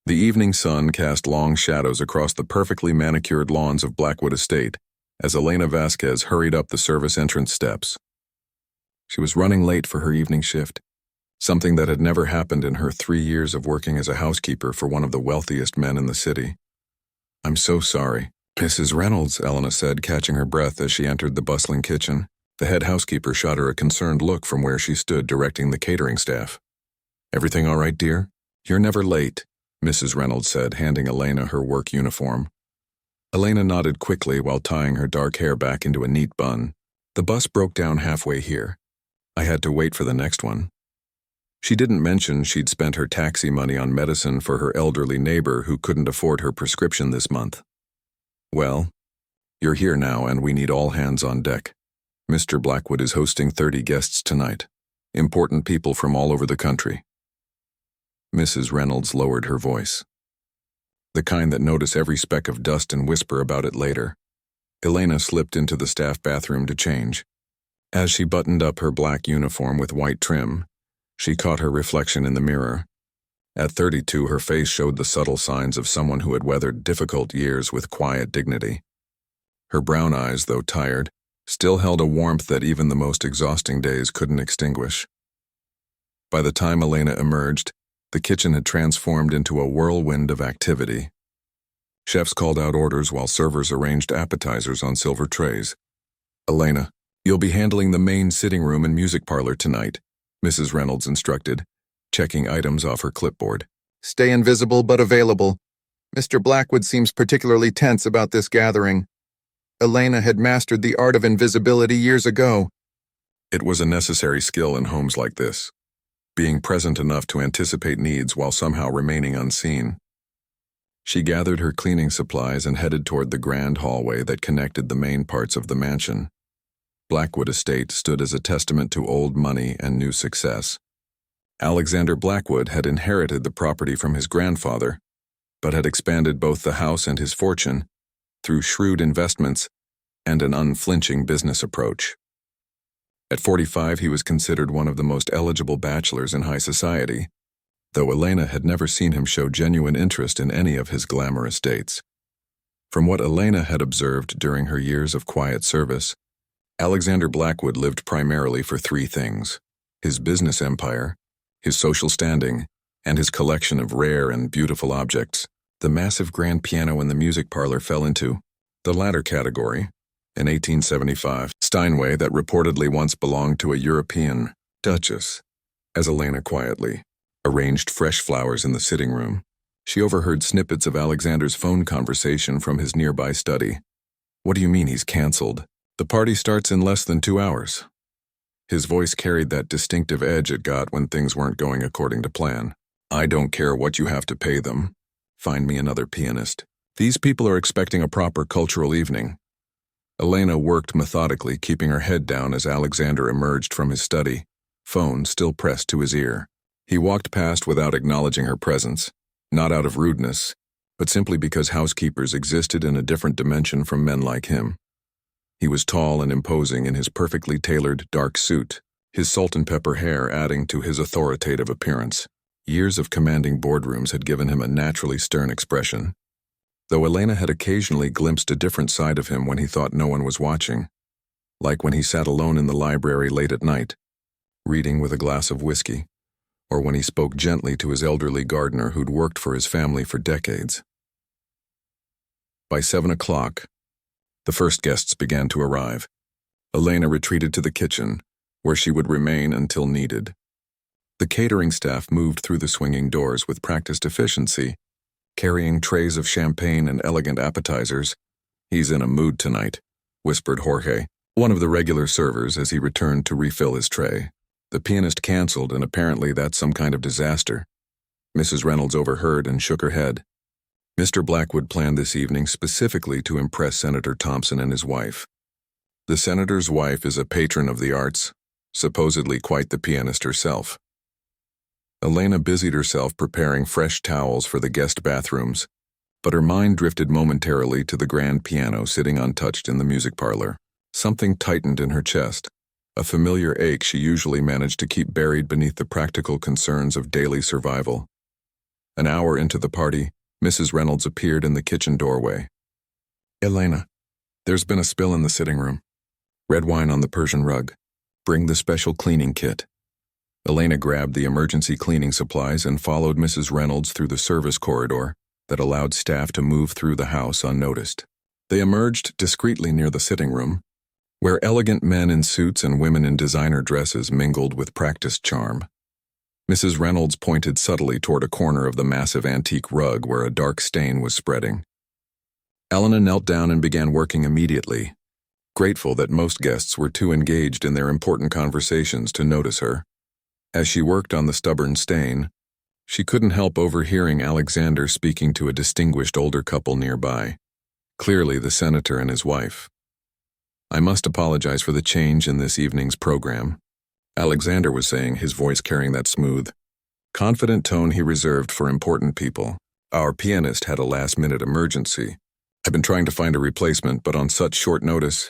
The evening sun cast long shadows across the perfectly manicured lawns of Blackwood Estate as Elena Vasquez hurried up the service entrance steps. She was running late for her evening shift, something that had never happened in her 3 years of working as a housekeeper for one of the wealthiest men in the city. "I'm so sorry, Mrs. Reynolds," Elena said, catching her breath as she entered the bustling kitchen. The head housekeeper shot her a concerned look from where she stood directing the catering staff. "Everything all right, dear? You're never late," Mrs. Reynolds said, handing Elena her work uniform. Elena nodded quickly while tying her dark hair back into a neat bun. "The bus broke down halfway here. I had to wait for the next one." She didn't mention she'd spent her taxi money on medicine for her elderly neighbor who couldn't afford her prescription this month. "Well, you're here now and we need all hands on deck. Mr. Blackwood is hosting 30 guests tonight. Important people from all over the country." Mrs. Reynolds lowered her voice. The kind that notice every speck of dust and whisper about it later. Elena slipped into the staff bathroom to change. As she buttoned up her black uniform with white trim, she caught her reflection in the mirror. At 32, her face showed the subtle signs of someone who had weathered difficult years with quiet dignity. Her brown eyes, though tired, still held a warmth that even the most exhausting days couldn't extinguish. By the time Elena emerged, the kitchen had transformed into a whirlwind of activity. Chefs called out orders while servers arranged appetizers on silver trays. "Elena, you'll be handling the main sitting room and music parlor tonight," Mrs. Reynolds instructed, checking items off her clipboard. "Stay invisible but available. Mr. Blackwood seems particularly tense about this gathering. Elena had mastered the art of invisibility years ago." It was a necessary skill in homes like this, being present enough to anticipate needs while somehow remaining unseen. She gathered her cleaning supplies and headed toward the grand hallway that connected the main parts of the mansion. Blackwood Estate stood as a testament to old money and new success. Alexander Blackwood had inherited the property from his grandfather, but had expanded both the house and his fortune through shrewd investments and an unflinching business approach. At 45, he was considered one of the most eligible bachelors in high society, though Elena had never seen him show genuine interest in any of his glamorous dates. From what Elena had observed during her years of quiet service, Alexander Blackwood lived primarily for 3 things: his business empire, his social standing, and his collection of rare and beautiful objects. The massive grand piano in the music parlor fell into the latter category. In 1875, Steinway that reportedly once belonged to a European duchess. As Elena quietly arranged fresh flowers in the sitting room, she overheard snippets of Alexander's phone conversation from his nearby study. "What do you mean he's canceled? The party starts in less than 2 hours." His voice carried that distinctive edge it got when things weren't going according to plan. "I don't care what you have to pay them. Find me another pianist. These people are expecting a proper cultural evening." Elena worked methodically, keeping her head down as Alexander emerged from his study, phone still pressed to his ear. He walked past without acknowledging her presence, not out of rudeness, but simply because housekeepers existed in a different dimension from men like him. He was tall and imposing in his perfectly tailored dark suit, his salt and pepper hair adding to his authoritative appearance. Years of commanding boardrooms had given him a naturally stern expression, though Elena had occasionally glimpsed a different side of him when he thought no one was watching, like when he sat alone in the library late at night, reading with a glass of whiskey, or when he spoke gently to his elderly gardener who'd worked for his family for decades. By 7 o'clock, the first guests began to arrive. Elena retreated to the kitchen, where she would remain until needed. The catering staff moved through the swinging doors with practiced efficiency, carrying trays of champagne and elegant appetizers. "He's in a mood tonight," whispered Jorge, one of the regular servers, as he returned to refill his tray. "The pianist canceled, and apparently that's some kind of disaster." Mrs. Reynolds overheard and shook her head. Mr. Blackwood planned this evening specifically to impress Senator Thompson and his wife. The senator's wife is a patron of the arts, supposedly quite the pianist herself. Elena busied herself preparing fresh towels for the guest bathrooms, but her mind drifted momentarily to the grand piano sitting untouched in the music parlor. Something tightened in her chest, a familiar ache she usually managed to keep buried beneath the practical concerns of daily survival. An hour into the party, Mrs. Reynolds appeared in the kitchen doorway. "Elena, there's been a spill in the sitting room. Red wine on the Persian rug. Bring the special cleaning kit." Elena grabbed the emergency cleaning supplies and followed Mrs. Reynolds through the service corridor that allowed staff to move through the house unnoticed. They emerged discreetly near the sitting room, where elegant men in suits and women in designer dresses mingled with practiced charm. Mrs. Reynolds pointed subtly toward a corner of the massive antique rug where a dark stain was spreading. Elena knelt down and began working immediately, grateful that most guests were too engaged in their important conversations to notice her. As she worked on the stubborn stain, she couldn't help overhearing Alexander speaking to a distinguished older couple nearby, clearly the senator and his wife. "I must apologize for the change in this evening's program," Alexander was saying, his voice carrying that smooth, confident tone he reserved for important people. "Our pianist had a last-minute emergency. I've been trying to find a replacement, but on such short notice—"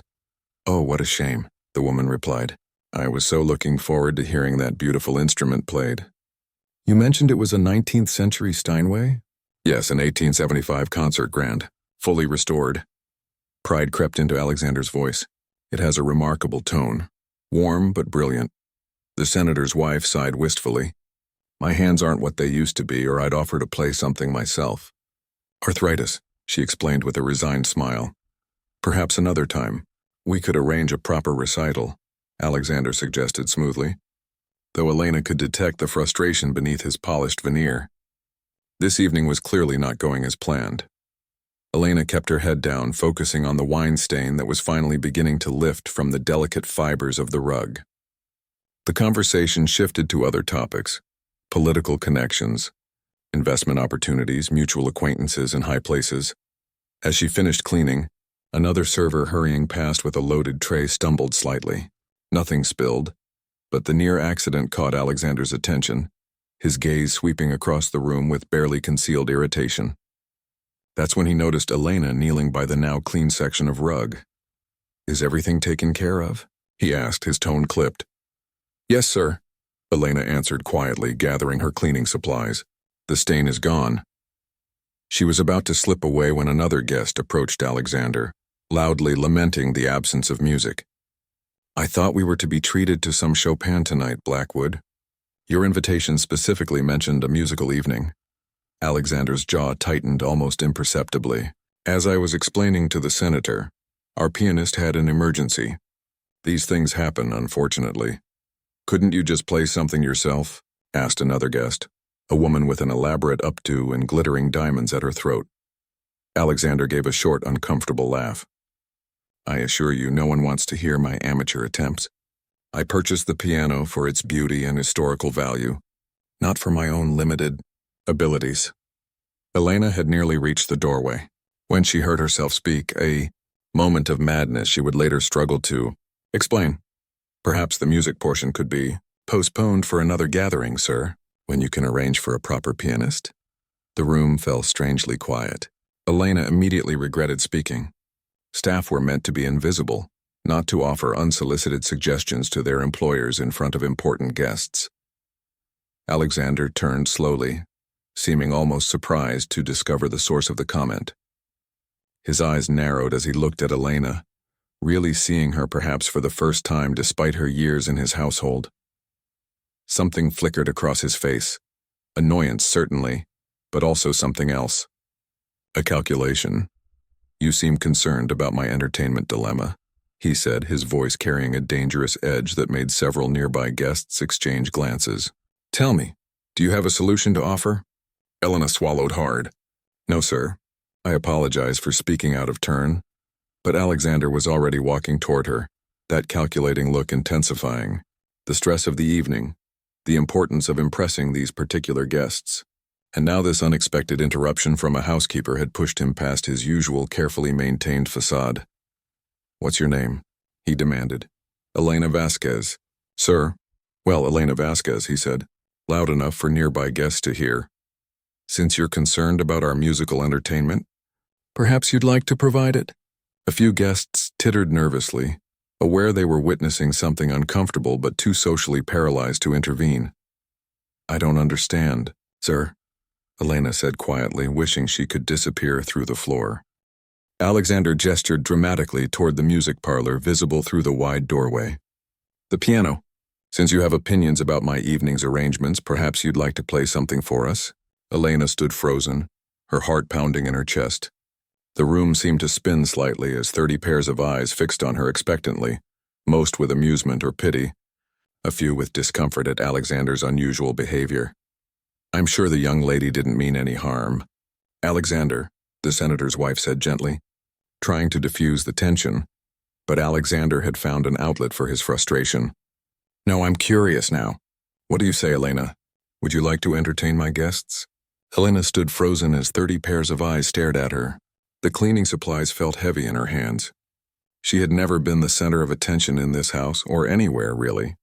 "Oh, what a shame," the woman replied. "I was so looking forward to hearing that beautiful instrument played." "You mentioned it was a 19th century Steinway?" "Yes, an 1875 concert grand, fully restored." Pride crept into Alexander's voice. "It has a remarkable tone, warm but brilliant." The senator's wife sighed wistfully. "My hands aren't what they used to be, or I'd offer to play something myself." "Arthritis," she explained with a resigned smile. "Perhaps another time. We could arrange a proper recital," Alexander suggested smoothly, though Elena could detect the frustration beneath his polished veneer. This evening was clearly not going as planned. Elena kept her head down, focusing on the wine stain that was finally beginning to lift from the delicate fibers of the rug. The conversation shifted to other topics: political connections, investment opportunities, mutual acquaintances in high places. As she finished cleaning, another server hurrying past with a loaded tray stumbled slightly. Nothing spilled, but the near accident caught Alexander's attention, his gaze sweeping across the room with barely concealed irritation. That's when he noticed Elena kneeling by the now clean section of rug. "Is everything taken care of?" he asked, his tone clipped. "Yes, sir," Elena answered quietly, gathering her cleaning supplies. "The stain is gone." She was about to slip away when another guest approached Alexander, loudly lamenting the absence of music. "I thought we were to be treated to some Chopin tonight, Blackwood. Your invitation specifically mentioned a musical evening." Alexander's jaw tightened almost imperceptibly. "As I was explaining to the senator, our pianist had an emergency. These things happen, unfortunately." "Couldn't you just play something yourself?" asked another guest, a woman with an elaborate updo and glittering diamonds at her throat. Alexander gave a short, uncomfortable laugh. "I assure you, no one wants to hear my amateur attempts. I purchased the piano for its beauty and historical value, not for my own limited abilities." Elena had nearly reached the doorway when she heard herself speak, a moment of madness she would later struggle to explain. "Perhaps the music portion could be postponed for another gathering, sir, when you can arrange for a proper pianist." The room fell strangely quiet. Elena immediately regretted speaking. Staff were meant to be invisible, not to offer unsolicited suggestions to their employers in front of important guests. Alexander turned slowly, seeming almost surprised to discover the source of the comment. His eyes narrowed as he looked at Elena, really seeing her perhaps for the first time despite her years in his household. Something flickered across his face, annoyance certainly, but also something else. "A calculation. You seem concerned about my entertainment dilemma," he said, his voice carrying a dangerous edge that made several nearby guests exchange glances. "Tell me, do you have a solution to offer?" Elena swallowed hard. "No, sir. I apologize for speaking out of turn." But Alexander was already walking toward her, that calculating look intensifying. The stress of the evening, the importance of impressing these particular guests. And now this unexpected interruption from a housekeeper had pushed him past his usual carefully maintained facade. "What's your name?" he demanded. "Elena Vasquez." "Sir?" "Well, Elena Vasquez," he said, loud enough for nearby guests to hear. "Since you're concerned about our musical entertainment, perhaps you'd like to provide it?" A few guests tittered nervously, aware they were witnessing something uncomfortable but too socially paralyzed to intervene. "I don't understand, sir." Elena said quietly, wishing she could disappear through the floor. Alexander gestured dramatically toward the music parlor visible through the wide doorway. The piano. Since you have opinions about my evening's arrangements, perhaps you'd like to play something for us? Elena stood frozen, her heart pounding in her chest. The room seemed to spin slightly as 30 pairs of eyes fixed on her expectantly, most with amusement or pity, a few with discomfort at Alexander's unusual behavior. I'm sure the young lady didn't mean any harm. Alexander, the senator's wife said gently, trying to diffuse the tension, but Alexander had found an outlet for his frustration. No, I'm curious now. What do you say, Elena? Would you like to entertain my guests? Elena stood frozen as 30 pairs of eyes stared at her. The cleaning supplies felt heavy in her hands. She had never been the center of attention in this house, or anywhere, really.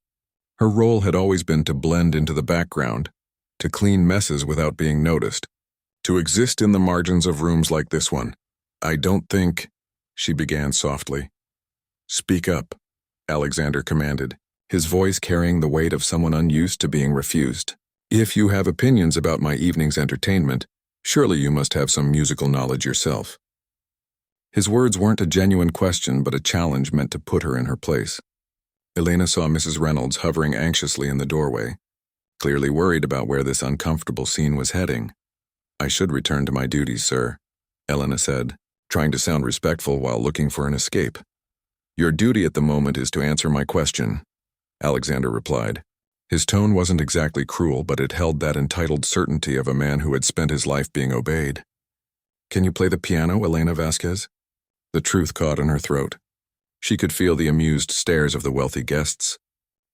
Her role had always been to blend into the background, to clean messes without being noticed, to exist in the margins of rooms like this one. I don't think, she began softly. Speak up, Alexander commanded, his voice carrying the weight of someone unused to being refused. If you have opinions about my evening's entertainment, surely you must have some musical knowledge yourself. His words weren't a genuine question, but a challenge meant to put her in her place. Elena saw Mrs. Reynolds hovering anxiously in the doorway, clearly worried about where this uncomfortable scene was heading. I should return to my duties, sir, Elena said, trying to sound respectful while looking for an escape. Your duty at the moment is to answer my question, Alexander replied. His tone wasn't exactly cruel, but it held that entitled certainty of a man who had spent his life being obeyed. Can you play the piano, Elena Vasquez? The truth caught in her throat. She could feel the amused stares of the wealthy guests,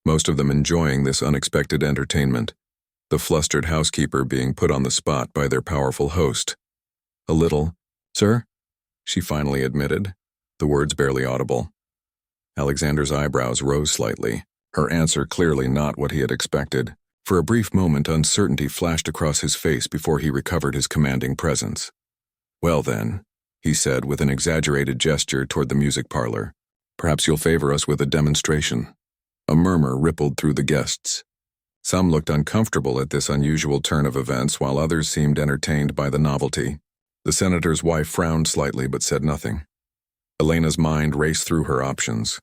most of them enjoying this unexpected entertainment, the flustered housekeeper being put on the spot by their powerful host. A little, sir? She finally admitted, the words barely audible. Alexander's eyebrows rose slightly, her answer clearly not what he had expected. For a brief moment, uncertainty flashed across his face before he recovered his commanding presence. Well then, he said with an exaggerated gesture toward the music parlor, perhaps you'll favor us with a demonstration. A murmur rippled through the guests. Some looked uncomfortable at this unusual turn of events, while others seemed entertained by the novelty. The senator's wife frowned slightly but said nothing. Elena's mind raced through her options.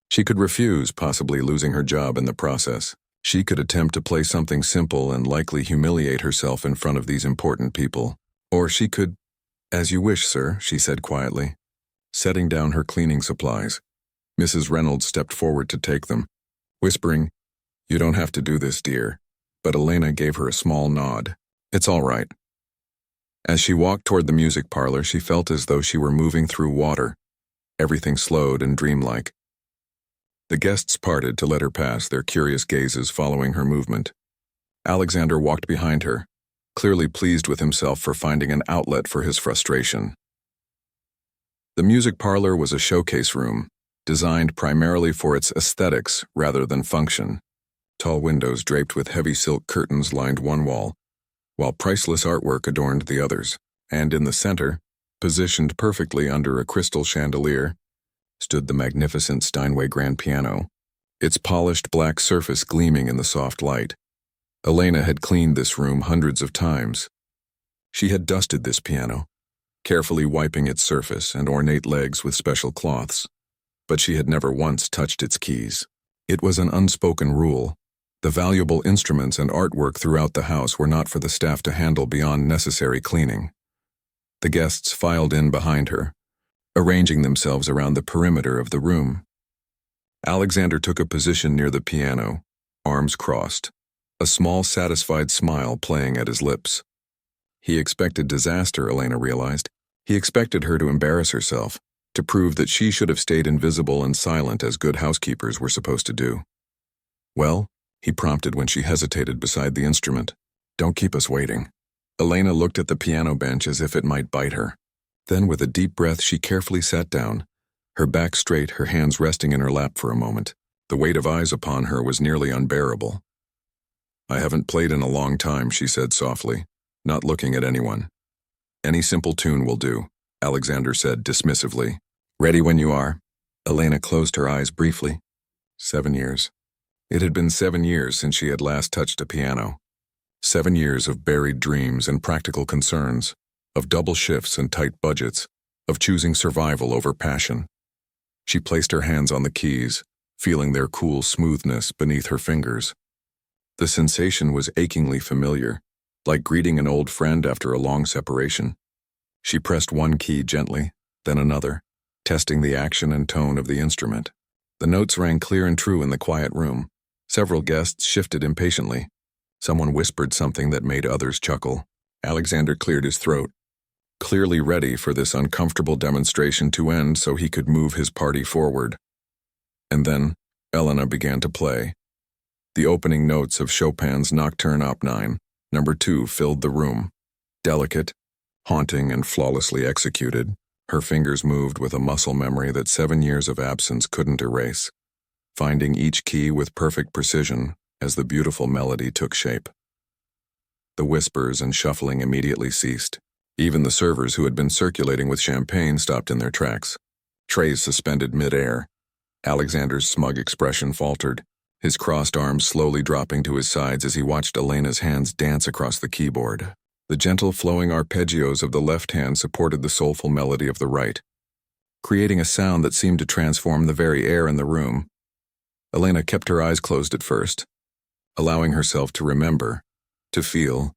She could refuse, possibly losing her job in the process. She could attempt to play something simple and likely humiliate herself in front of these important people. Or she could, as you wish, sir, she said quietly, setting down her cleaning supplies. Mrs. Reynolds stepped forward to take them, whispering, You don't have to do this, dear. But Elena gave her a small nod. It's all right. As she walked toward the music parlor, she felt as though she were moving through water. Everything slowed and dreamlike. The guests parted to let her pass, their curious gazes following her movement. Alexander walked behind her, clearly pleased with himself for finding an outlet for his frustration. The music parlor was a showcase room, designed primarily for its aesthetics rather than function. Tall windows draped with heavy silk curtains lined one wall, while priceless artwork adorned the others. And in the center, positioned perfectly under a crystal chandelier, stood the magnificent Steinway grand piano, its polished black surface gleaming in the soft light. Elena had cleaned this room hundreds of times. She had dusted this piano, carefully wiping its surface and ornate legs with special cloths, but she had never once touched its keys. It was an unspoken rule. The valuable instruments and artwork throughout the house were not for the staff to handle beyond necessary cleaning. The guests filed in behind her, arranging themselves around the perimeter of the room. Alexander took a position near the piano, arms crossed, a small satisfied smile playing at his lips. He expected disaster, Elena realized. He expected her to embarrass herself, to prove that she should have stayed invisible and silent as good housekeepers were supposed to do. Well, he prompted when she hesitated beside the instrument. Don't keep us waiting. Elena looked at the piano bench as if it might bite her. Then with a deep breath she carefully sat down, her back straight, her hands resting in her lap for a moment. The weight of eyes upon her was nearly unbearable. I haven't played in a long time, she said softly, not looking at anyone. Any simple tune will do, Alexander said dismissively. Ready when you are. Elena closed her eyes briefly. 7 years. It had been 7 years since she had last touched a piano. 7 years of buried dreams and practical concerns, of double shifts and tight budgets, of choosing survival over passion. She placed her hands on the keys, feeling their cool smoothness beneath her fingers. The sensation was achingly familiar, like greeting an old friend after a long separation. She pressed one key gently, then another, testing the action and tone of the instrument. The notes rang clear and true in the quiet room. Several guests shifted impatiently. Someone whispered something that made others chuckle. Alexander cleared his throat, clearly ready for this uncomfortable demonstration to end so he could move his party forward. And then, Elena began to play. The opening notes of Chopin's Nocturne Op. 9, No. 2 filled the room. Delicate, haunting, and flawlessly executed, her fingers moved with a muscle memory that 7 years of absence couldn't erase, finding each key with perfect precision as the beautiful melody took shape. The whispers and shuffling immediately ceased. Even the servers who had been circulating with champagne stopped in their tracks. Trays suspended mid-air. Alexander's smug expression faltered, his crossed arms slowly dropping to his sides as he watched Elena's hands dance across the keyboard. The gentle flowing arpeggios of the left hand supported the soulful melody of the right, creating a sound that seemed to transform the very air in the room. Elena kept her eyes closed at first, allowing herself to remember, to feel,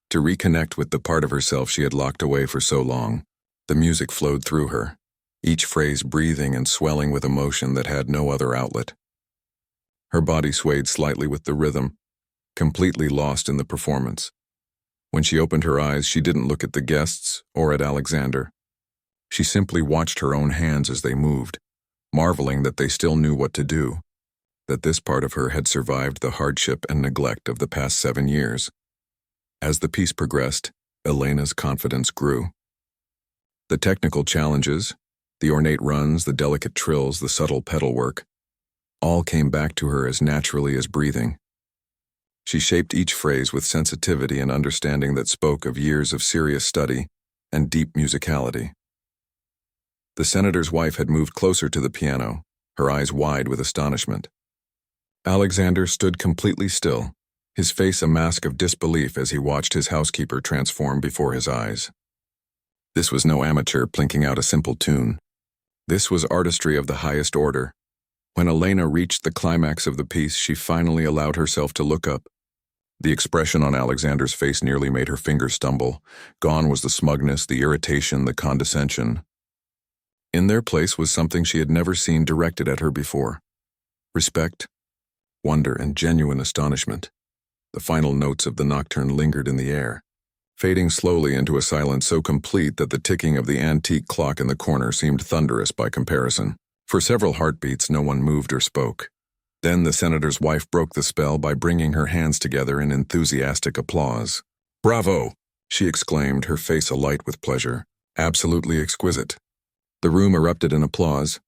to reconnect with the part of herself she had locked away for so long. The music flowed through her, each phrase breathing and swelling with emotion that had no other outlet. Her body swayed slightly with the rhythm, completely lost in the performance. When she opened her eyes, she didn't look at the guests or at Alexander. She simply watched her own hands as they moved, marveling that they still knew what to do, that this part of her had survived the hardship and neglect of the past 7 years. As the piece progressed, Elena's confidence grew. The technical challenges, the ornate runs, the delicate trills, the subtle pedal work, all came back to her as naturally as breathing. She shaped each phrase with sensitivity and understanding that spoke of years of serious study and deep musicality. The senator's wife had moved closer to the piano, her eyes wide with astonishment. Alexander stood completely still, his face a mask of disbelief as he watched his housekeeper transform before his eyes. This was no amateur plinking out a simple tune. This was artistry of the highest order. When Elena reached the climax of the piece, she finally allowed herself to look up. The expression on Alexander's face nearly made her fingers stumble. Gone was the smugness, the irritation, the condescension. In their place was something she had never seen directed at her before. Respect, wonder, and genuine astonishment. The final notes of the nocturne lingered in the air, fading slowly into a silence so complete that the ticking of the antique clock in the corner seemed thunderous by comparison. For several heartbeats, no one moved or spoke. Then the senator's wife broke the spell by bringing her hands together in enthusiastic applause. "Bravo!" she exclaimed, her face alight with pleasure. "Absolutely exquisite." The room erupted in applause.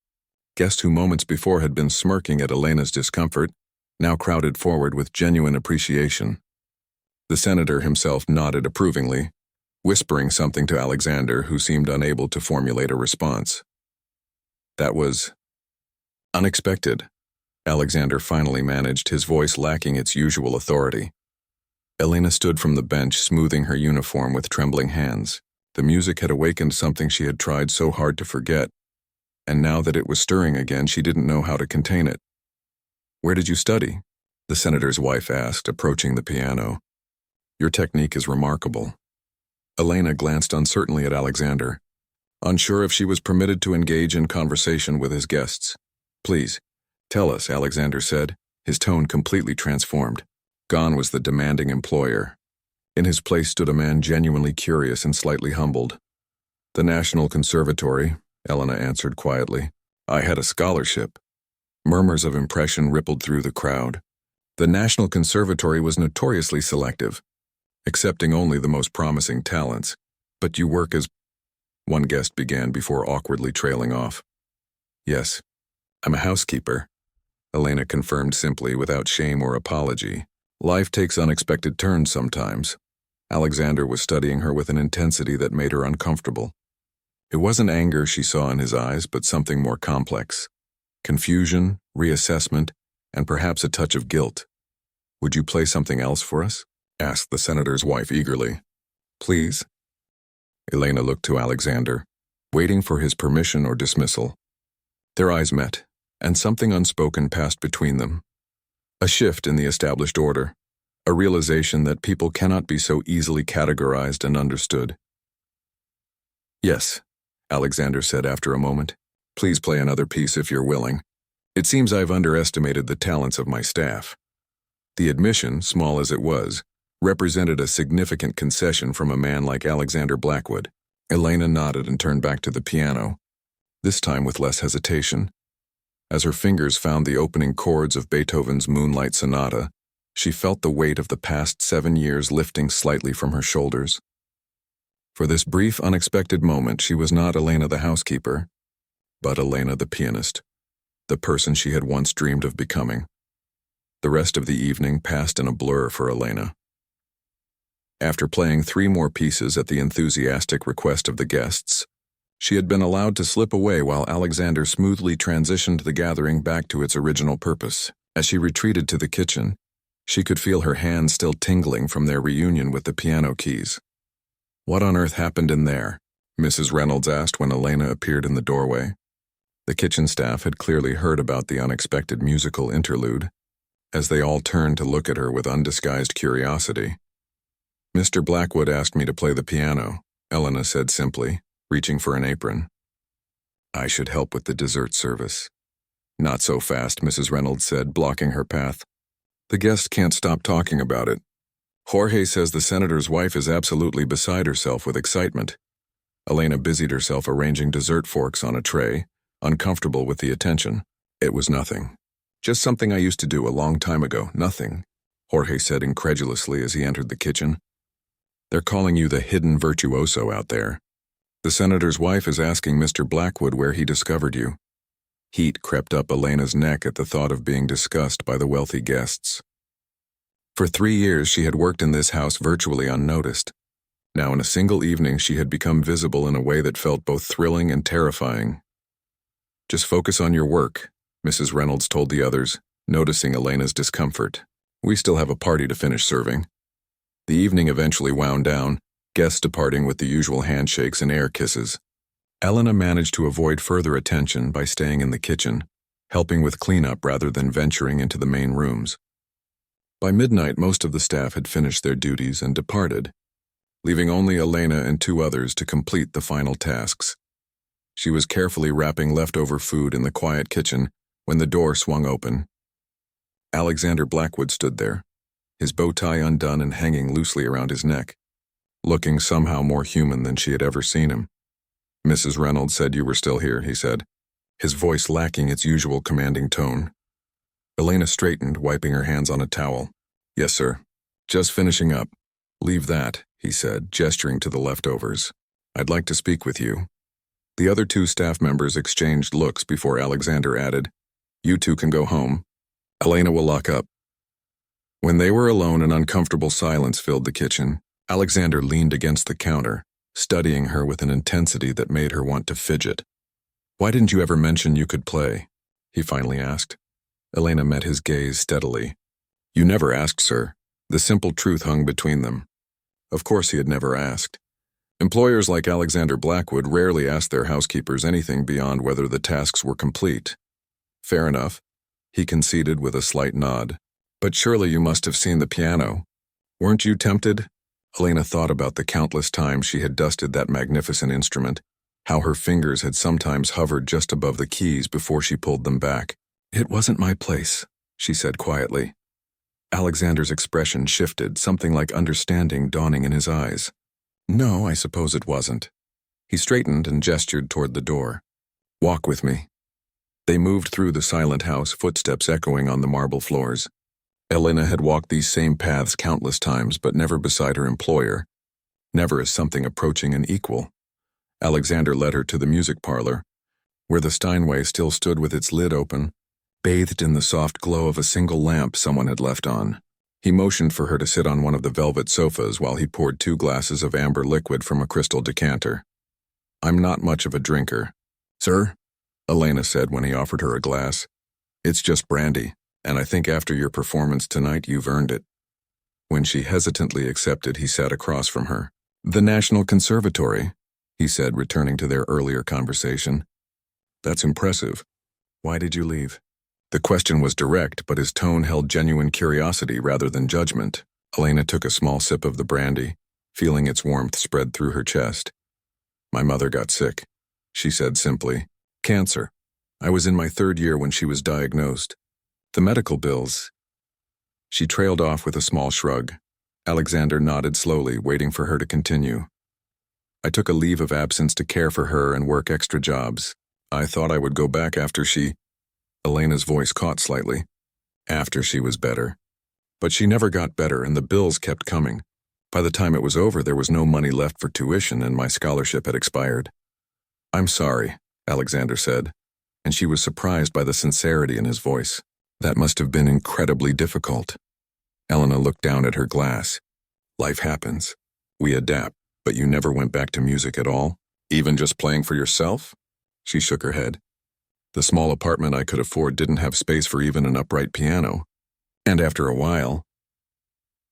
Guests who moments before had been smirking at Elena's discomfort now crowded forward with genuine appreciation. The senator himself nodded approvingly, whispering something to Alexander, who seemed unable to formulate a response. "That was unexpected," Alexander finally managed, his voice lacking its usual authority. Elena stood from the bench, smoothing her uniform with trembling hands. The music had awakened something she had tried so hard to forget, and now that it was stirring again, she didn't know how to contain it. "Where did you study?" the senator's wife asked, approaching the piano. "Your technique is remarkable." Elena glanced uncertainly at Alexander, unsure if she was permitted to engage in conversation with his guests. "Please, tell us," Alexander said, his tone completely transformed. Gone was the demanding employer. In his place stood a man genuinely curious and slightly humbled. "The National Conservatory," Elena answered quietly. "I had a scholarship." Murmurs of impression rippled through the crowd. The National Conservatory was notoriously selective, accepting only the most promising talents. "But you work as—" one guest began before awkwardly trailing off. "Yes, I'm a housekeeper," Elena confirmed simply, without shame or apology. Life takes unexpected turns sometimes. Alexander was studying her with an intensity that made her uncomfortable. It wasn't anger she saw in his eyes, but something more complex. Confusion, reassessment, and perhaps a touch of guilt. "Would you play something else for us?" asked the senator's wife eagerly. Please? Elena looked to Alexander, waiting for his permission or dismissal. Their eyes met, and something unspoken passed between them. A shift in the established order, a realization that people cannot be so easily categorized and understood. Yes, Alexander said after a moment. Please play another piece if you're willing. It seems I've underestimated the talents of my staff. The admission, small as it was, represented a significant concession from a man like Alexander Blackwood. Elena nodded and turned back to the piano, this time with less hesitation. As her fingers found the opening chords of Beethoven's Moonlight Sonata, she felt the weight of the past 7 years lifting slightly from her shoulders. For this brief, unexpected moment, she was not Elena the housekeeper, but Elena the pianist, the person she had once dreamed of becoming. The rest of the evening passed in a blur for Elena. After playing 3 more pieces at the enthusiastic request of the guests, she had been allowed to slip away while Alexander smoothly transitioned the gathering back to its original purpose. As she retreated to the kitchen, she could feel her hands still tingling from their reunion with the piano keys. What on earth happened in there? Mrs. Reynolds asked when Elena appeared in the doorway. The kitchen staff had clearly heard about the unexpected musical interlude, as they all turned to look at her with undisguised curiosity. Mr. Blackwood asked me to play the piano, Elena said simply, reaching for an apron. I should help with the dessert service. Not so fast, Mrs. Reynolds said, blocking her path. The guest can't stop talking about it. Jorge says the senator's wife is absolutely beside herself with excitement. Elena busied herself arranging dessert forks on a tray, uncomfortable with the attention. It was nothing. Just something I used to do a long time ago. Nothing, Jorge said incredulously as he entered the kitchen. They're calling you the hidden virtuoso out there. The senator's wife is asking Mr. Blackwood where he discovered you. Heat crept up Elena's neck at the thought of being discussed by the wealthy guests. For 3 years she had worked in this house virtually unnoticed. Now in a single evening she had become visible in a way that felt both thrilling and terrifying. Just focus on your work, Mrs. Reynolds told the others, noticing Elena's discomfort. We still have a party to finish serving. The evening eventually wound down, guests departing with the usual handshakes and air kisses. Elena managed to avoid further attention by staying in the kitchen, helping with cleanup rather than venturing into the main rooms. By midnight, most of the staff had finished their duties and departed, leaving only Elena and 2 others to complete the final tasks. She was carefully wrapping leftover food in the quiet kitchen when the door swung open. Alexander Blackwood stood there, his bow tie undone and hanging loosely around his neck, looking somehow more human than she had ever seen him. Mrs. Reynolds said you were still here, he said, his voice lacking its usual commanding tone. Elena straightened, wiping her hands on a towel. Yes, sir. Just finishing up. Leave that, he said, gesturing to the leftovers. I'd like to speak with you. The other 2 staff members exchanged looks before Alexander added, You 2 can go home. Elena will lock up. When they were alone, an uncomfortable silence filled the kitchen. Alexander leaned against the counter, studying her with an intensity that made her want to fidget. Why didn't you ever mention you could play? He finally asked. Elena met his gaze steadily. You never asked, sir. The simple truth hung between them. Of course he had never asked. Employers like Alexander Blackwood rarely asked their housekeepers anything beyond whether the tasks were complete. Fair enough, he conceded with a slight nod. But surely you must have seen the piano. Weren't you tempted? Elena thought about the countless times she had dusted that magnificent instrument, how her fingers had sometimes hovered just above the keys before she pulled them back. It wasn't my place, she said quietly. Alexander's expression shifted, something like understanding dawning in his eyes. No, I suppose it wasn't. He straightened and gestured toward the door. Walk with me. They moved through the silent house, footsteps echoing on the marble floors. Elena had walked these same paths countless times, but never beside her employer, never as something approaching an equal. Alexander led her to the music parlor, where the Steinway still stood with its lid open, bathed in the soft glow of a single lamp someone had left on. He motioned for her to sit on one of the velvet sofas while he poured 2 glasses of amber liquid from a crystal decanter. I'm not much of a drinker. Sir? Elena said when he offered her a glass. It's just brandy, and I think after your performance tonight you've earned it. When she hesitantly accepted, he sat across from her. "The National Conservatory," he said, returning to their earlier conversation. "That's impressive. Why did you leave?" The question was direct, but his tone held genuine curiosity rather than judgment. Elena took a small sip of the brandy, feeling its warmth spread through her chest. "My mother got sick," she said simply. "Cancer. I was in my 3rd year when she was diagnosed. The medical bills—" She trailed off with a small shrug. Alexander nodded slowly, waiting for her to continue. "I took a leave of absence to care for her and work extra jobs. I thought I would go back after she—" Elena's voice caught slightly. "After she was better. But she never got better, and the bills kept coming. By the time it was over, there was no money left for tuition, and my scholarship had expired." "I'm sorry," Alexander said, and she was surprised by the sincerity in his voice. "That must have been incredibly difficult." Elena looked down at her glass. "Life happens. We adapt, but you never went back to music at all? Even just playing for yourself?" She shook her head. "The small apartment I could afford didn't have space for even an upright piano. And after a while—"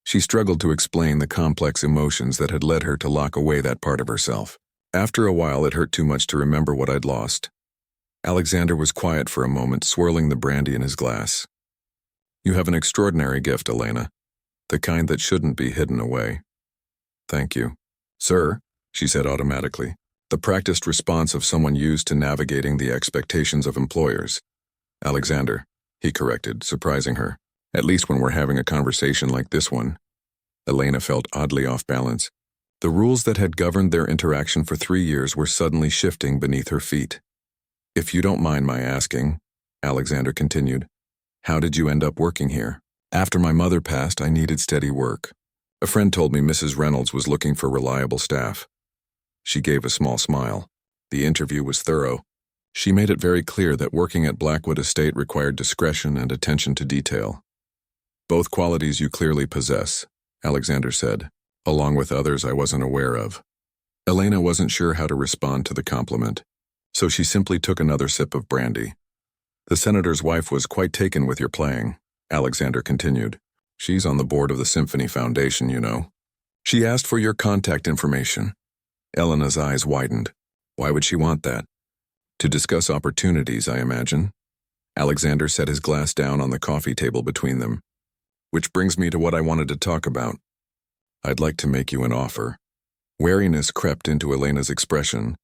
She struggled to explain the complex emotions that had led her to lock away that part of herself. "After a while, it hurt too much to remember what I'd lost." Alexander was quiet for a moment, swirling the brandy in his glass. "You have an extraordinary gift, Elena. The kind that shouldn't be hidden away." "Thank you." "Sir," she said automatically, the practiced response of someone used to navigating the expectations of employers. "Alexander," he corrected, surprising her. "At least when we're having a conversation like this one." Elena felt oddly off balance. The rules that had governed their interaction for 3 years were suddenly shifting beneath her feet. "If you don't mind my asking," Alexander continued, "how did you end up working here?" "After my mother passed, I needed steady work. A friend told me Mrs. Reynolds was looking for reliable staff." She gave a small smile. The interview was thorough. She made it very clear that working at Blackwood Estate required discretion and attention to detail. "Both qualities you clearly possess," Alexander said, "along with others I wasn't aware of." Elena wasn't sure how to respond to the compliment, so she simply took another sip of brandy. "The senator's wife was quite taken with your playing," Alexander continued. "She's on the board of the Symphony Foundation, you know. She asked for your contact information." Elena's eyes widened. "Why would she want that?" "To discuss opportunities, I imagine." Alexander set his glass down on the coffee table between them. "Which brings me to what I wanted to talk about. I'd like to make you an offer." Wariness crept into Elena's expression.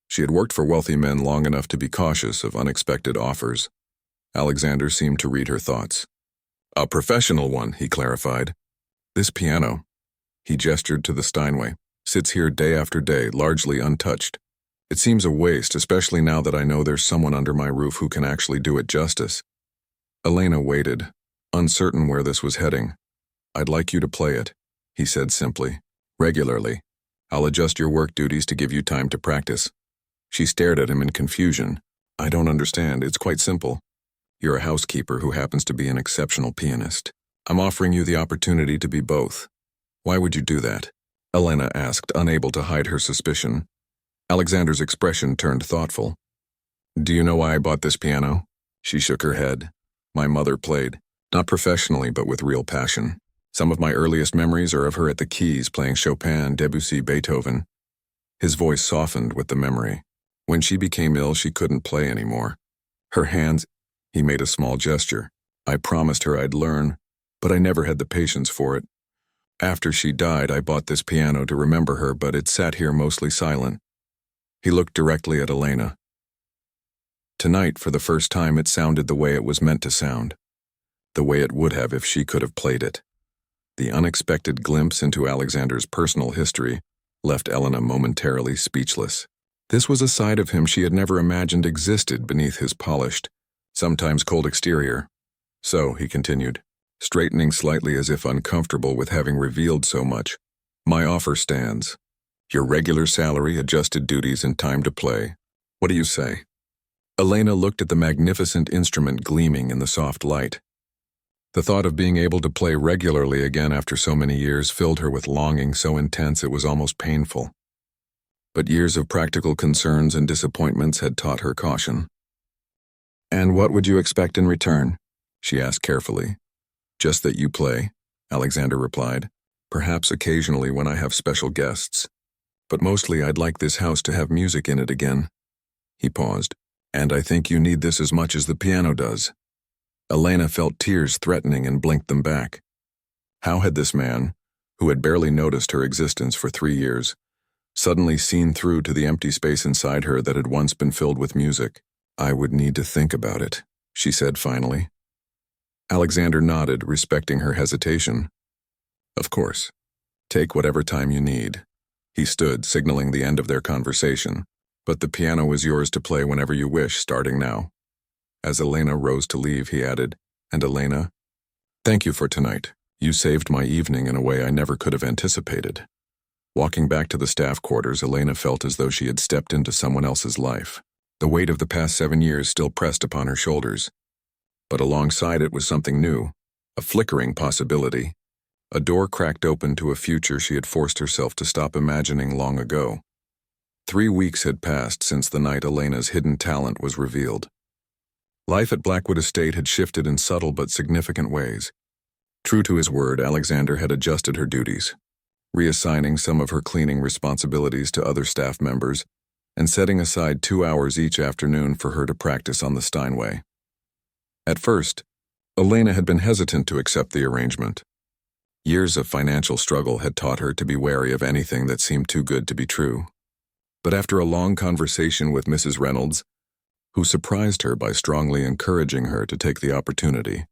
She had worked for wealthy men long enough to be cautious of unexpected offers. Alexander seemed to read her thoughts. "A professional one," he clarified. "This piano," he gestured to the Steinway, "sits here day after day, largely untouched. It seems a waste, especially now that I know there's someone under my roof who can actually do it justice." Elena waited, uncertain where this was heading. "I'd like you to play it," he said simply. "Regularly. I'll adjust your work duties to give you time to practice." She stared at him in confusion. "I don't understand. It's quite simple. You're a housekeeper who happens to be an exceptional pianist. I'm offering you the opportunity to be both. Why would you do that?" Elena asked, unable to hide her suspicion. Alexander's expression turned thoughtful. "Do you know why I bought this piano?" She shook her head. "My mother played. Not professionally, but with real passion. Some of my earliest memories are of her at the keys playing Chopin, Debussy, Beethoven." His voice softened with the memory. "When she became ill, she couldn't play anymore. Her hands—" He made a small gesture. "I promised her I'd learn, but I never had the patience for it. After she died, I bought this piano to remember her, but it sat here mostly silent." He looked directly at Elena. Tonight, for the first time, it sounded the way it was meant to sound. The way it would have if she could have played it. The unexpected glimpse into Alexander's personal history left Elena momentarily speechless. This was a side of him she had never imagined existed beneath his polished, sometimes cold exterior. "So," he continued, straightening slightly as if uncomfortable with having revealed so much, "my offer stands. Your regular salary, adjusted duties, and time to play. What do you say?" Elena looked at the magnificent instrument gleaming in the soft light. The thought of being able to play regularly again after so many years filled her with longing so intense it was almost painful. But years of practical concerns and disappointments had taught her caution. "And what would you expect in return?" she asked carefully. "Just that you play?" Alexander replied. Perhaps occasionally when I have special guests. But mostly I'd like this house to have music in it again. He paused. And I think you need this as much as the piano does. Elena felt tears threatening and blinked them back. How had this man, who had barely noticed her existence for 3 years, suddenly seen through to the empty space inside her that had once been filled with music? I would need to think about it, she said finally. Alexander nodded, respecting her hesitation. Of course. Take whatever time you need. He stood, signaling the end of their conversation. But the piano is yours to play whenever you wish, starting now. As Elena rose to leave, he added, And Elena, thank you for tonight. You saved my evening in a way I never could have anticipated. Walking back to the staff quarters, Elena felt as though she had stepped into someone else's life. The weight of the past 7 years still pressed upon her shoulders. But alongside it was something new, a flickering possibility. A door cracked open to a future she had forced herself to stop imagining long ago. 3 weeks had passed since the night Elena's hidden talent was revealed. Life at Blackwood Estate had shifted in subtle but significant ways. True to his word, Alexander had adjusted her duties, reassigning some of her cleaning responsibilities to other staff members and setting aside 2 hours each afternoon for her to practice on the Steinway. At first, Elena had been hesitant to accept the arrangement. Years of financial struggle had taught her to be wary of anything that seemed too good to be true. But after a long conversation with Mrs. Reynolds, who surprised her by strongly encouraging her to take the opportunity,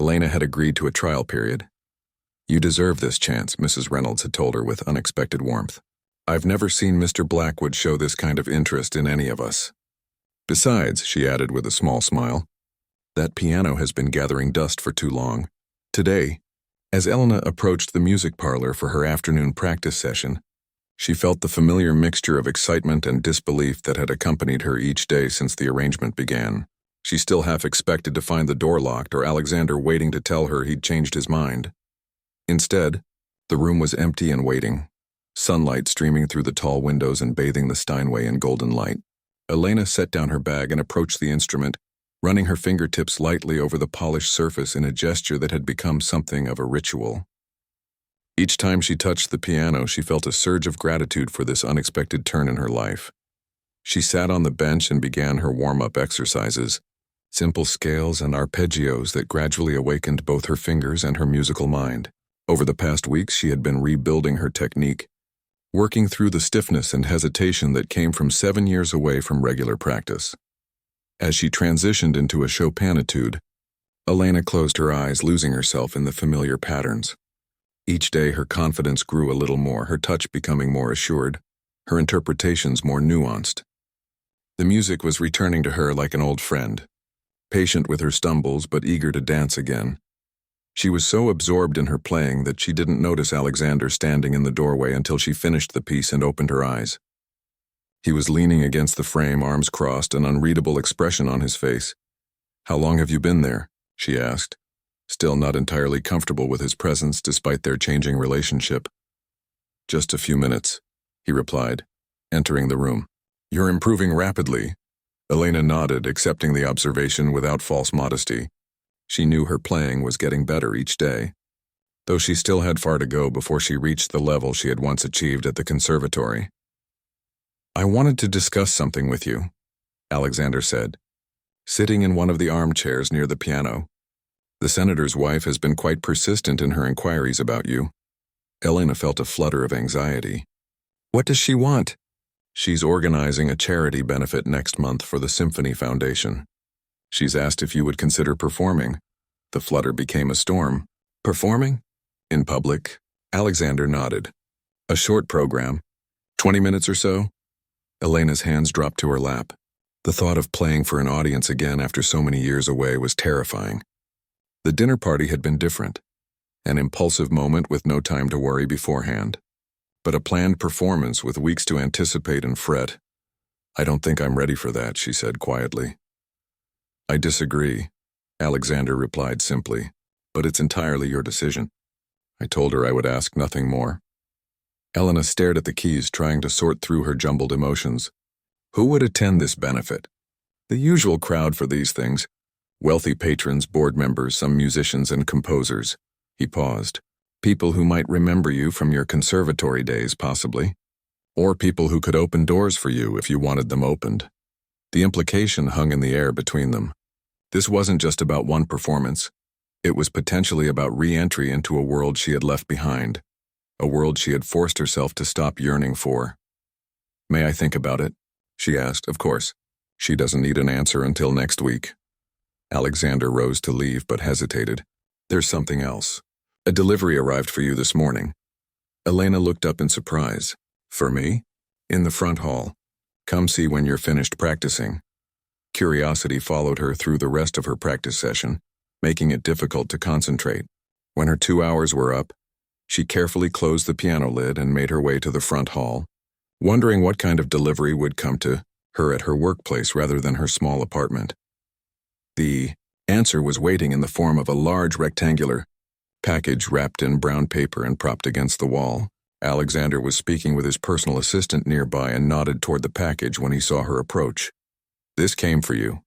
Elena had agreed to a trial period. You deserve this chance, Mrs. Reynolds had told her with unexpected warmth. I've never seen Mr. Blackwood show this kind of interest in any of us. Besides, she added with a small smile, that piano has been gathering dust for too long. Today, as Elena approached the music parlor for her afternoon practice session, she felt the familiar mixture of excitement and disbelief that had accompanied her each day since the arrangement began. She still half expected to find the door locked or Alexander waiting to tell her he'd changed his mind. Instead, the room was empty and waiting, sunlight streaming through the tall windows and bathing the Steinway in golden light. Elena set down her bag and approached the instrument, running her fingertips lightly over the polished surface in a gesture that had become something of a ritual. Each time she touched the piano, she felt a surge of gratitude for this unexpected turn in her life. She sat on the bench and began her warm-up exercises, simple scales and arpeggios that gradually awakened both her fingers and her musical mind. Over the past weeks, she had been rebuilding her technique, working through the stiffness and hesitation that came from 7 years away from regular practice. As she transitioned into a Chopinitude, Elena closed her eyes, losing herself in the familiar patterns. Each day her confidence grew a little more, her touch becoming more assured, her interpretations more nuanced. The music was returning to her like an old friend, patient with her stumbles but eager to dance again. She was so absorbed in her playing that she didn't notice Alexander standing in the doorway until she finished the piece and opened her eyes. He was leaning against the frame, arms crossed, an unreadable expression on his face. "How long have you been there?" she asked, still not entirely comfortable with his presence despite their changing relationship. "Just a few minutes," he replied, entering the room. "You're improving rapidly." Elena nodded, accepting the observation without false modesty. She knew her playing was getting better each day, though she still had far to go before she reached the level she had once achieved at the conservatory. "I wanted to discuss something with you," Alexander said, sitting in one of the armchairs near the piano. "The senator's wife has been quite persistent in her inquiries about you." Elena felt a flutter of anxiety. "What does she want?" "She's organizing a charity benefit next month for the Symphony Foundation. She's asked if you would consider performing." The flutter became a storm. "Performing? In public?" Alexander nodded. "A short program, 20 minutes or so?" Elena's hands dropped to her lap. The thought of playing for an audience again after so many years away was terrifying. The dinner party had been different, an impulsive moment with no time to worry beforehand. But a planned performance with weeks to anticipate and fret. "I don't think I'm ready for that," she said quietly. "I disagree," Alexander replied simply, "but it's entirely your decision." I told her I would ask nothing more. Elena stared at the keys, trying to sort through her jumbled emotions. Who would attend this benefit? The usual crowd for these things. Wealthy patrons, board members, some musicians and composers. He paused. People who might remember you from your conservatory days, possibly. Or people who could open doors for you if you wanted them opened. The implication hung in the air between them. This wasn't just about one performance. It was potentially about re-entry into a world she had left behind, a world she had forced herself to stop yearning for. "May I think about it?" she asked. Of course. She doesn't need an answer until next week. Alexander rose to leave but hesitated. "There's something else. A delivery arrived for you this morning." Elena looked up in surprise. "For me?" "In the front hall. Come see when you're finished practicing." Curiosity followed her through the rest of her practice session, making it difficult to concentrate. When her 2 hours were up, she carefully closed the piano lid and made her way to the front hall, wondering what kind of delivery would come to her at her workplace rather than her small apartment. The answer was waiting in the form of a large rectangular package wrapped in brown paper and propped against the wall. Alexander was speaking with his personal assistant nearby and nodded toward the package when he saw her approach. "This came for you,"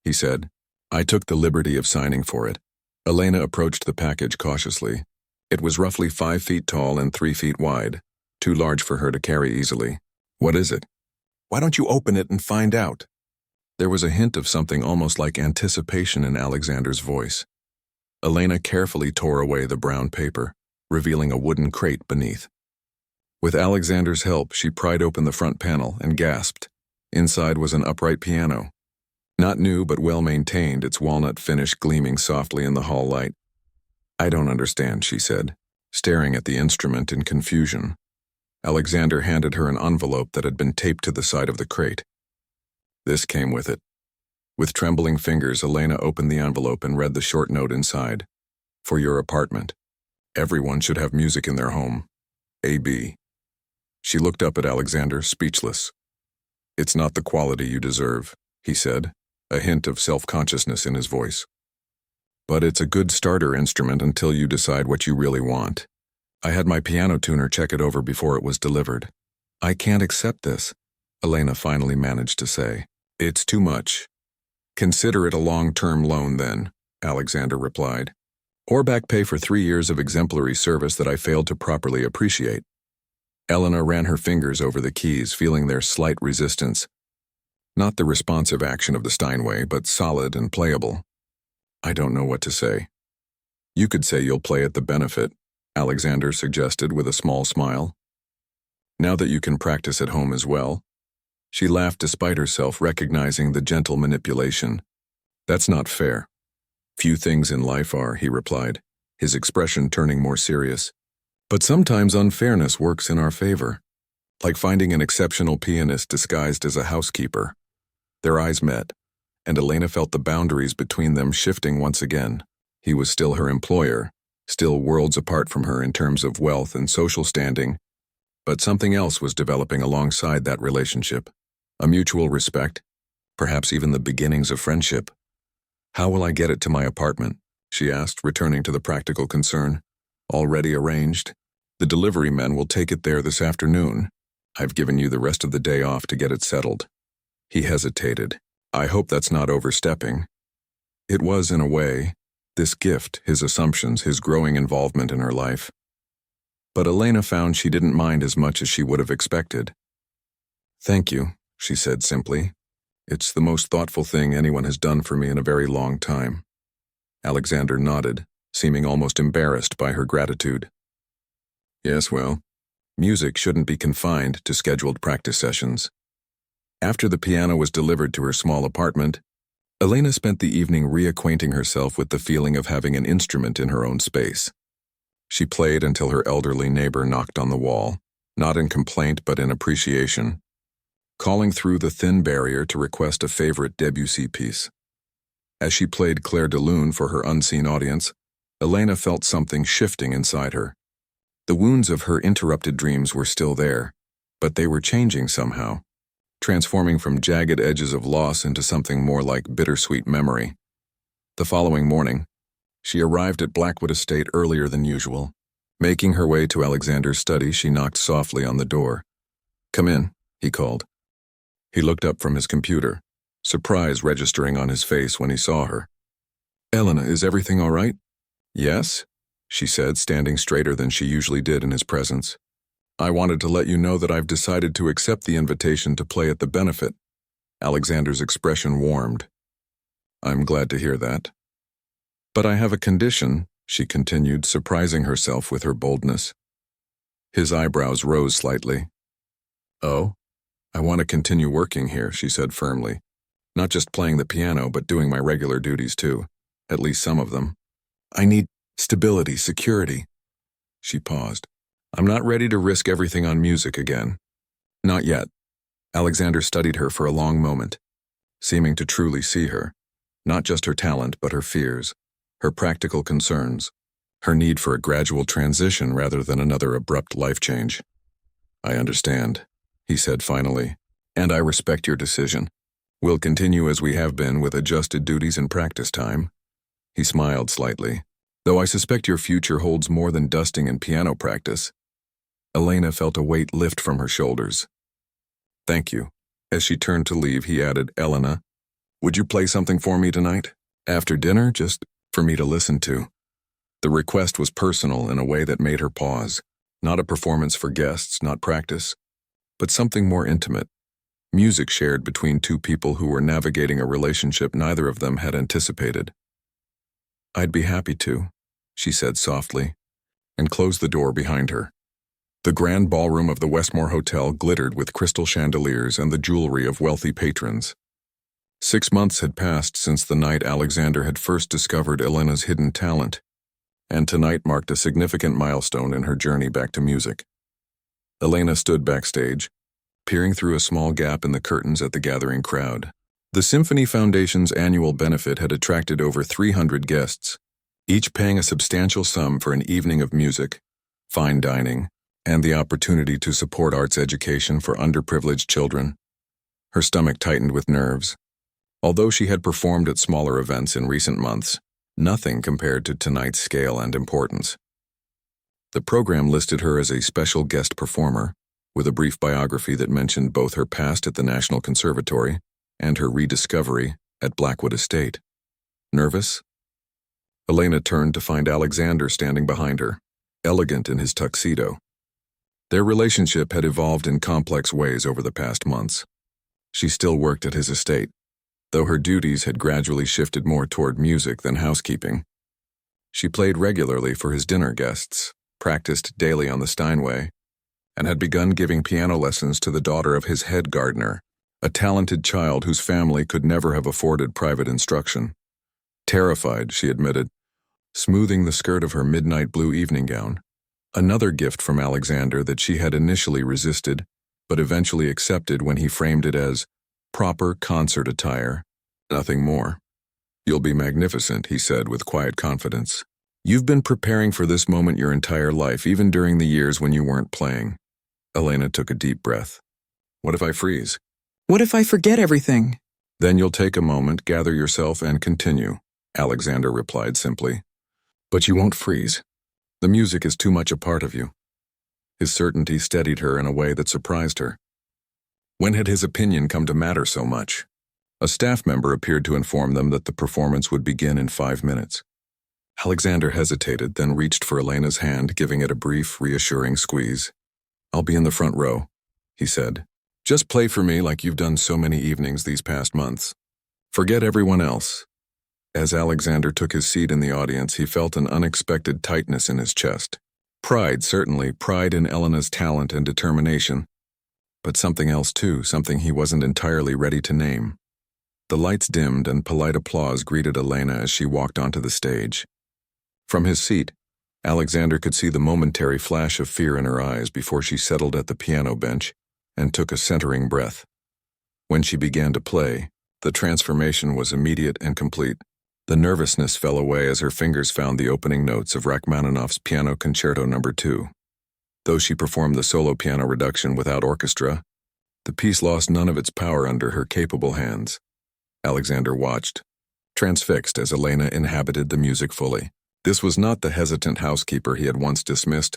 he said. "I took the liberty of signing for it." Elena approached the package cautiously. It was roughly 5 feet tall and 3 feet wide, too large for her to carry easily. "What is it?" "Why don't you open it and find out?" There was a hint of something almost like anticipation in Alexander's voice. Elena carefully tore away the brown paper, revealing a wooden crate beneath. With Alexander's help, she pried open the front panel and gasped. Inside was an upright piano. Not new but well-maintained, its walnut finish gleaming softly in the hall light. "I don't understand," she said, staring at the instrument in confusion. Alexander handed her an envelope that had been taped to the side of the crate. This came with it. With trembling fingers, Elena opened the envelope and read the short note inside. "For your apartment. Everyone should have music in their home. A.B." She looked up at Alexander, speechless. "It's not the quality you deserve," he said, a hint of self-consciousness in his voice. "But it's a good starter instrument until you decide what you really want. I had my piano tuner check it over before it was delivered." "I can't accept this," Elena finally managed to say. "It's too much." "Consider it a long-term loan then," Alexander replied. "Or back pay for 3 years of exemplary service that I failed to properly appreciate." Elena ran her fingers over the keys, feeling their slight resistance. Not the responsive action of the Steinway, but solid and playable. "I don't know what to say." "You could say you'll play at the benefit," Alexander suggested with a small smile. "Now that you can practice at home as well." She laughed despite herself, recognizing the gentle manipulation. "That's not fair." "Few things in life are," he replied, his expression turning more serious. "But sometimes unfairness works in our favor. Like finding an exceptional pianist disguised as a housekeeper." Their eyes met, and Elena felt the boundaries between them shifting once again. He was still her employer, still worlds apart from her in terms of wealth and social standing, but something else was developing alongside that relationship. A mutual respect, perhaps even the beginnings of friendship. "How will I get it to my apartment?" she asked, returning to the practical concern. "Already arranged. The delivery men will take it there this afternoon. I've given you the rest of the day off to get it settled." He hesitated. "I hope that's not overstepping." It was, in a way, this gift, his assumptions, his growing involvement in her life. But Elena found she didn't mind as much as she would have expected. "Thank you," she said simply. "It's the most thoughtful thing anyone has done for me in a very long time." Alexander nodded, seeming almost embarrassed by her gratitude. "Yes, well, music shouldn't be confined to scheduled practice sessions." After the piano was delivered to her small apartment, Elena spent the evening reacquainting herself with the feeling of having an instrument in her own space. She played until her elderly neighbor knocked on the wall, not in complaint but in appreciation, calling through the thin barrier to request a favorite Debussy piece. As she played Clair de Lune for her unseen audience, Elena felt something shifting inside her. The wounds of her interrupted dreams were still there, but they were changing somehow, transforming from jagged edges of loss into something more like bittersweet memory. The following morning, she arrived at Blackwood Estate earlier than usual. Making her way to Alexander's study, she knocked softly on the door. "Come in," he called. He looked up from his computer, surprise registering on his face when he saw her. "Elena, is everything all right?" "Yes," she said, standing straighter than she usually did in his presence. "I wanted to let you know that I've decided to accept the invitation to play at the benefit." Alexander's expression warmed. "I'm glad to hear that. But I have a condition," she continued, surprising herself with her boldness. His eyebrows rose slightly. "Oh? I want to continue working here," she said firmly. "Not just playing the piano, but doing my regular duties too. At least some of them. I need stability, security." She paused. "I'm not ready to risk everything on music again." "Not yet." Alexander studied her for a long moment, seeming to truly see her. Not just her talent, but her fears, her practical concerns, her need for a gradual transition rather than another abrupt life change. "I understand," he said finally, "and I respect your decision. We'll continue as we have been with adjusted duties and practice time." He smiled slightly. "Though I suspect your future holds more than dusting and piano practice." Elena felt a weight lift from her shoulders. "Thank you." As she turned to leave, he added, "Elena, would you play something for me tonight? After dinner, just for me to listen to." The request was personal in a way that made her pause. Not a performance for guests, not practice, but something more intimate. Music shared between two people who were navigating a relationship neither of them had anticipated. "I'd be happy to," she said softly, and closed the door behind her. The grand ballroom of the Westmore Hotel glittered with crystal chandeliers and the jewelry of wealthy patrons. 6 months had passed since the night Alexander had first discovered Elena's hidden talent, and tonight marked a significant milestone in her journey back to music. Elena stood backstage, peering through a small gap in the curtains at the gathering crowd. The Symphony Foundation's annual benefit had attracted over 300 guests, each paying a substantial sum for an evening of music, fine dining, and the opportunity to support arts education for underprivileged children. Her stomach tightened with nerves. Although she had performed at smaller events in recent months, nothing compared to tonight's scale and importance. The program listed her as a special guest performer, with a brief biography that mentioned both her past at the National Conservatory and her rediscovery at Blackwood Estate. Nervous? Elena turned to find Alexander standing behind her, elegant in his tuxedo. Their relationship had evolved in complex ways over the past months. She still worked at his estate, though her duties had gradually shifted more toward music than housekeeping. She played regularly for his dinner guests, practiced daily on the Steinway, and had begun giving piano lessons to the daughter of his head gardener, a talented child whose family could never have afforded private instruction. Terrified, she admitted, smoothing the skirt of her midnight blue evening gown. Another gift from Alexander that she had initially resisted, but eventually accepted when he framed it as proper concert attire, nothing more. "You'll be magnificent," he said with quiet confidence. "You've been preparing for this moment your entire life, even during the years when you weren't playing." Elena took a deep breath. "What if I freeze?" What if I forget everything? "Then you'll take a moment, gather yourself, and continue," Alexander replied simply. "But you won't freeze. The music is too much a part of you." His certainty steadied her in a way that surprised her. When had his opinion come to matter so much? A staff member appeared to inform them that the performance would begin in 5 minutes. Alexander hesitated, then reached for Elena's hand, giving it a brief, reassuring squeeze. "I'll be in the front row," he said. "Just play for me like you've done so many evenings these past months. Forget everyone else." As Alexander took his seat in the audience, he felt an unexpected tightness in his chest. Pride, certainly, pride in Elena's talent and determination. But something else too, something he wasn't entirely ready to name. The lights dimmed and polite applause greeted Elena as she walked onto the stage. From his seat, Alexander could see the momentary flash of fear in her eyes before she settled at the piano bench and took a centering breath. When she began to play, the transformation was immediate and complete. The nervousness fell away as her fingers found the opening notes of Rachmaninoff's Piano Concerto No. 2. Though she performed the solo piano reduction without orchestra, the piece lost none of its power under her capable hands. Alexander watched, transfixed as Elena inhabited the music fully. This was not the hesitant housekeeper he had once dismissed,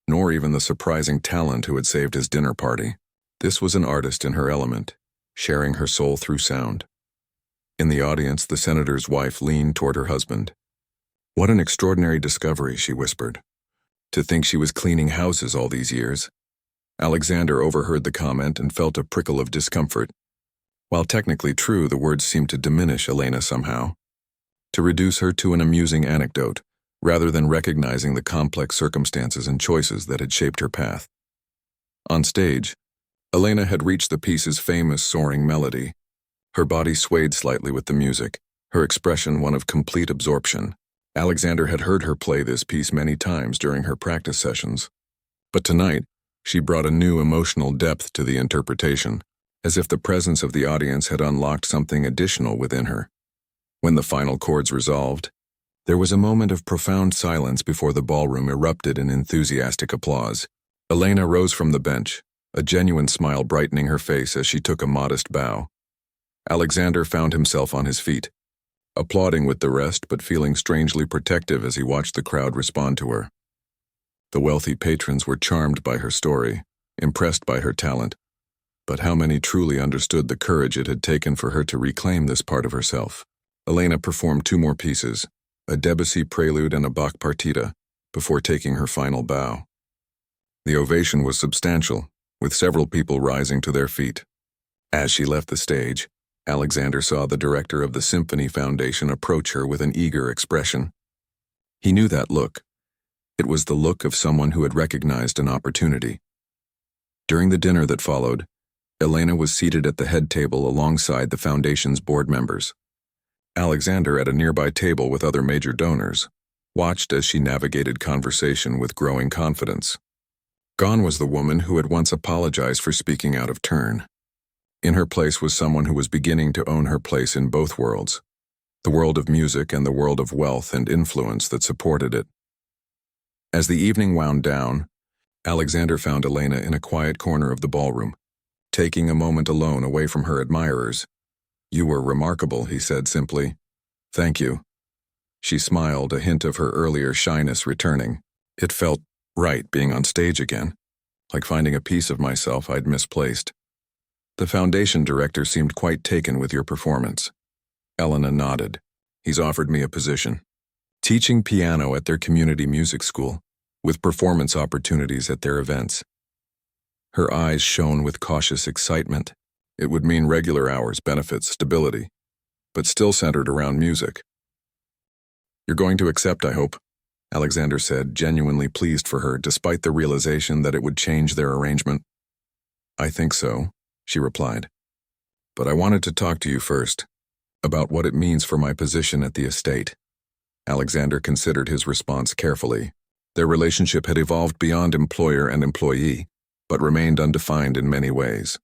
nor even the surprising talent who had saved his dinner party. This was an artist in her element, sharing her soul through sound. In the audience, the senator's wife leaned toward her husband. What an extraordinary discovery, she whispered. To think she was cleaning houses all these years. Alexander overheard the comment and felt a prickle of discomfort. While technically true, the words seemed to diminish Elena somehow, to reduce her to an amusing anecdote, rather than recognizing the complex circumstances and choices that had shaped her path. On stage, Elena had reached the piece's famous soaring melody. Her body swayed slightly with the music, her expression one of complete absorption. Alexander had heard her play this piece many times during her practice sessions, but tonight, she brought a new emotional depth to the interpretation, as if the presence of the audience had unlocked something additional within her. When the final chords resolved, there was a moment of profound silence before the ballroom erupted in enthusiastic applause. Elena rose from the bench, a genuine smile brightening her face as she took a modest bow. Alexander found himself on his feet, applauding with the rest but feeling strangely protective as he watched the crowd respond to her. The wealthy patrons were charmed by her story, impressed by her talent, but how many truly understood the courage it had taken for her to reclaim this part of herself? Elena performed 2 more pieces, a Debussy prelude and a Bach partita, before taking her final bow. The ovation was substantial, with several people rising to their feet. As she left the stage, Alexander saw the director of the Symphony Foundation approach her with an eager expression. He knew that look. It was the look of someone who had recognized an opportunity. During the dinner that followed, Elena was seated at the head table alongside the foundation's board members. Alexander, at a nearby table with other major donors, watched as she navigated conversation with growing confidence. Gone was the woman who had once apologized for speaking out of turn. In her place was someone who was beginning to own her place in both worlds, the world of music and the world of wealth and influence that supported it. As the evening wound down, Alexander found Elena in a quiet corner of the ballroom, taking a moment alone away from her admirers. "You were remarkable," he said simply. "Thank you." She smiled, a hint of her earlier shyness returning. It felt right being on stage again, like finding a piece of myself I'd misplaced. The foundation director seemed quite taken with your performance. Elena nodded. He's offered me a position, teaching piano at their community music school, with performance opportunities at their events. Her eyes shone with cautious excitement. It would mean regular hours, benefits, stability, but still centered around music. "You're going to accept, I hope," Alexander said, genuinely pleased for her despite the realization that it would change their arrangement. "I think so," she replied. "But I wanted to talk to you first, about what it means for my position at the estate." Alexander considered his response carefully. Their relationship had evolved beyond employer and employee, but remained undefined in many ways.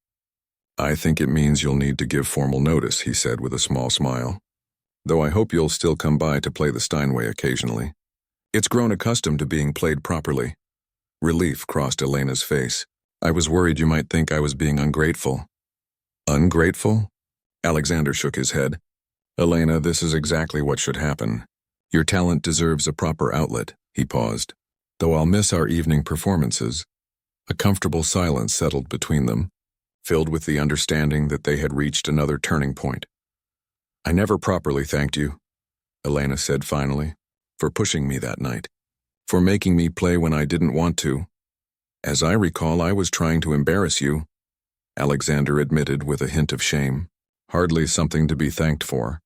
"I think it means you'll need to give formal notice," he said with a small smile. "Though I hope you'll still come by to play the Steinway occasionally. It's grown accustomed to being played properly." Relief crossed Elena's face. "I was worried you might think I was being ungrateful." "Ungrateful?" Alexander shook his head. "Elena, this is exactly what should happen. Your talent deserves a proper outlet." He paused. "Though I'll miss our evening performances." A comfortable silence settled between them, filled with the understanding that they had reached another turning point. "I never properly thanked you," Elena said finally, "for pushing me that night, for making me play when I didn't want to. As I recall, I was trying to embarrass you," Alexander admitted with a hint of shame. "Hardly something to be thanked for.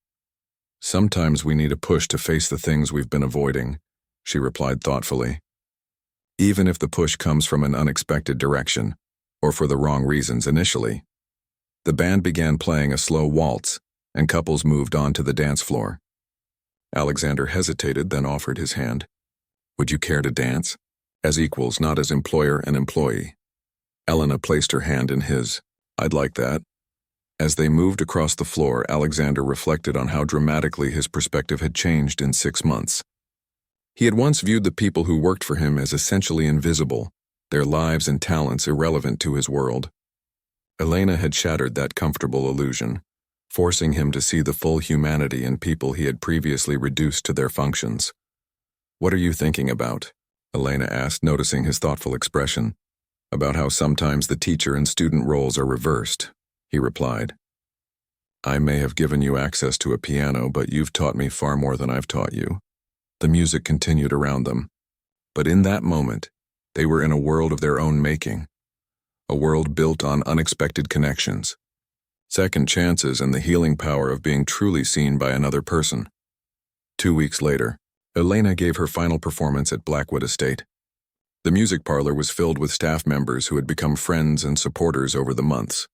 Sometimes we need a push to face the things we've been avoiding," she replied thoughtfully. "Even if the push comes from an unexpected direction, or for the wrong reasons initially." The band began playing a slow waltz, and couples moved on to the dance floor. Alexander hesitated, then offered his hand. "Would you care to dance? As equals, not as employer and employee." Elena placed her hand in his. "I'd like that." As they moved across the floor, Alexander reflected on how dramatically his perspective had changed in 6 months. He had once viewed the people who worked for him as essentially invisible, their lives and talents irrelevant to his world. Elena had shattered that comfortable illusion, forcing him to see the full humanity in people he had previously reduced to their functions. "What are you thinking about?" Elena asked, noticing his thoughtful expression. "About how sometimes the teacher and student roles are reversed," he replied. "I may have given you access to a piano, but you've taught me far more than I've taught you. The music continued around them. But in that moment, they were in a world of their own making. A world built on unexpected connections, second chances, and the healing power of being truly seen by another person. 2 weeks later, Elena gave her final performance at Blackwood Estate. The music parlor was filled with staff members who had become friends and supporters over the months.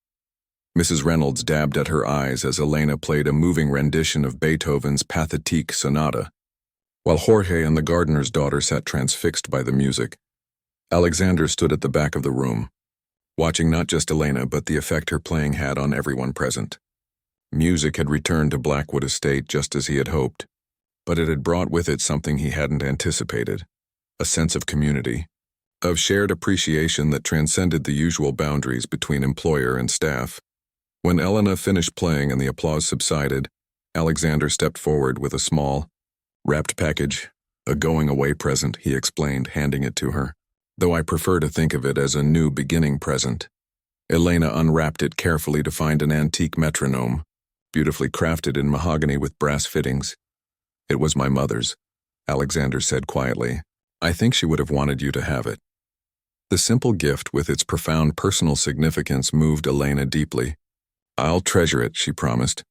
Mrs. Reynolds dabbed at her eyes as Elena played a moving rendition of Beethoven's Pathétique Sonata, while Jorge and the gardener's daughter sat transfixed by the music. Alexander stood at the back of the room, watching not just Elena but the effect her playing had on everyone present. Music had returned to Blackwood Estate just as he had hoped, but it had brought with it something he hadn't anticipated, a sense of community, of shared appreciation that transcended the usual boundaries between employer and staff. When Elena finished playing and the applause subsided, Alexander stepped forward with a small, wrapped package, a going-away present, he explained, handing it to her, though I prefer to think of it as a new beginning present. Elena unwrapped it carefully to find an antique metronome, beautifully crafted in mahogany with brass fittings. It was my mother's, Alexander said quietly. I think she would have wanted you to have it. The simple gift with its profound personal significance moved Elena deeply. I'll treasure it, she promised.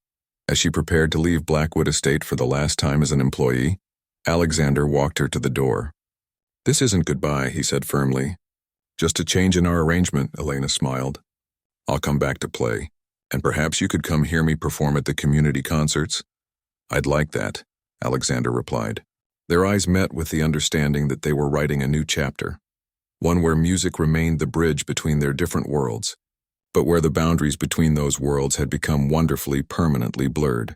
As she prepared to leave Blackwood Estate for the last time as an employee, Alexander walked her to the door. This isn't goodbye, he said firmly. Just a change in our arrangement, Elena smiled. I'll come back to play, and perhaps you could come hear me perform at the community concerts. I'd like that, Alexander replied. Their eyes met with the understanding that they were writing a new chapter, one where music remained the bridge between their different worlds, but where the boundaries between those worlds had become wonderfully, permanently blurred.